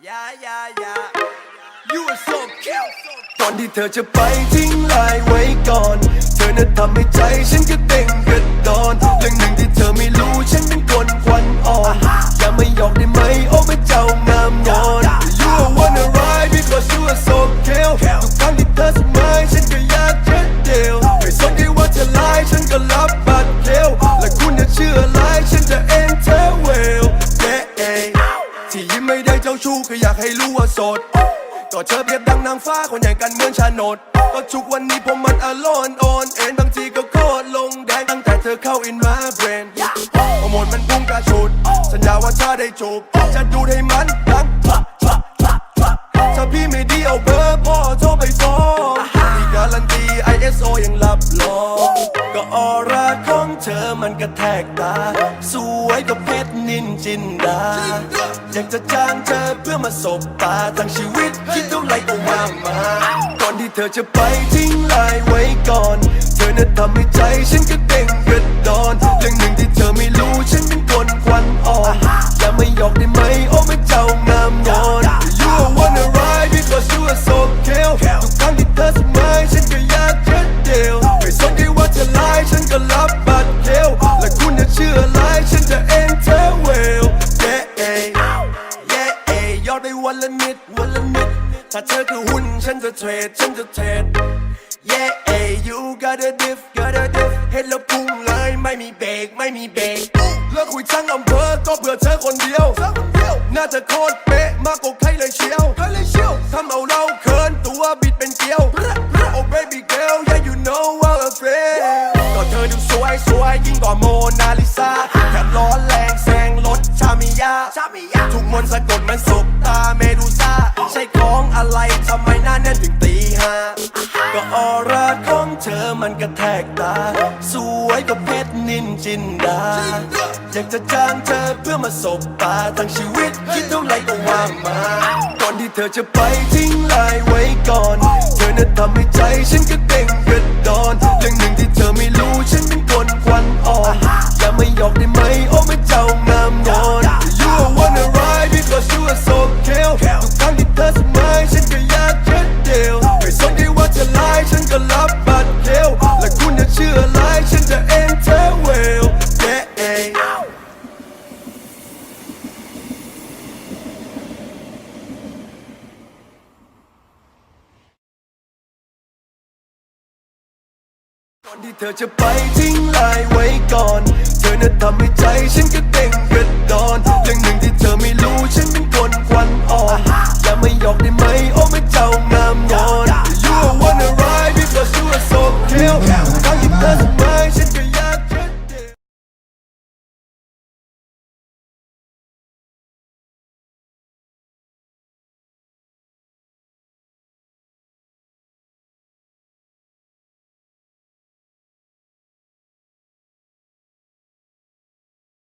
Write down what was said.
You are so cute ก่อนที่เธอจะไปทิ้งลายไว้ก่อนเธอน่ะทำให้ใจฉันก็เต้นกระดอนเรื่องหนึ่งที่เธอไม่รู้ฉันเป็นคนควันอ่อนอย่ามาหยอกได้ไหมโอ้แม่เจ้างามงอน You are wanna ride because you are so cute ทุกครั้งที่เธอสมัยฉันก็อยากจะเดียวไม่สนใจว่าเธอไลน์ฉันก็รับบัตรเดียวและคุณจะเชื่อไลน์ฉันจะ enter well yeah ที่ยิ้มไม่ได้เจ้าชู้ก็อยากให้รู้ว่าโสดก็เธอเปรียบดังนางฟ้าคนใหญ่กันเหมือนชาโนดก็ทุกวันนี้ผมมันอโลนโอนเอ็นบางทีก็โคตรลงแดงตั้งแต่เธอเข้าอินมาเบรนฮอร์โมนมันพุ่งกระชุดสัญญาว่าถ้าได้จูบจะดูดให้มันดังถ้าพี่ไม่ดีเอาเบอร์พ่อโทรไปฟ้องที่การันตี ISO ยังรับรองก็ออร่าของเธอมันกระแทกตาสวยกับเพชรนินจินดาอยากจะจ้างเธอเพื่อมาสบตาทั้งชีวิตคิดเท่าไรก็ว่ามาก่อนที่เธอจะไปทิ้งลายไว้ก่อนเธอน่ะทำให้ใจฉันก็เต้นกระดอนเรื่องหนึ่งที่เธอไม่รู้ฉันเป็นคนควันอ่อนอย่ามาหยอกได้ไหมโอ้แม่เจ้างามงอน You are wanna ride because you are so cute ทุกครั้งที่เธอสมัยฉันก็อยากจะเดียวไม่สนใจว่าเธอไลน์ฉันก็รับบัตรเดียวและคุณจะเชื่อไลน์ฉันจะ enter wellยอดไปวันละนิดถ้าเธอคือหุ้นฉันจะเทรดyou got a diff เห็นแล้วพุ่งเลยไม่มีเบรกเลิกคุยทั้งอำเภอก็เพื่อเธอคนเดียวน่าจะโคตรเป๊ะมากกว่าใครเลยเชียวทำเอาเราเขินตัวบิดเป็นเกลียว Oh baby girl yeah you know what I feel ก็เธอดูสวยยิ่งกว่าโมนาลิซาแถมล้อแรงแซงรถชามิยาทุกมนต์สะกดมันสบตาเมดูซ่าใช่ของอะไรทำไมหน้าแน่นถึงตีห้าก็ออร่าของเธอมันกระแทกตาสวยกับเพชรนินจินดาอยากจะจ้างเธอเพื่อมาสบตาทั้งชีวิตคิดเท่าไรก็ว่ามาก่อนที่เธอจะไปทิ้งลายไว้ก่อนเธอน่ะทำให้ใจฉันก็เต้นกระดอนเรื่องหนึ่งที่เธอไม่รู้ฉันเป็นคนควันอ่อนอย่ามาหยอกได้ไหมโอ้แม่เจ้างามงอน You are wanna ride because you are so cute ทุกครั้งที่เธอสมัยฉันก็อยากจะเดียวไม่สนใจว่าเธอไลน์ฉันก็รับบัตรเดียวและคุณจะเชื่อไลน์ฉันจะ enter well yeah ก่อนที่เธอจะไปทิ้งลายไว้ก่อนเธอน่ะทำให้ใจฉันก็เต้นกระดอนเรื่องหนึ่ง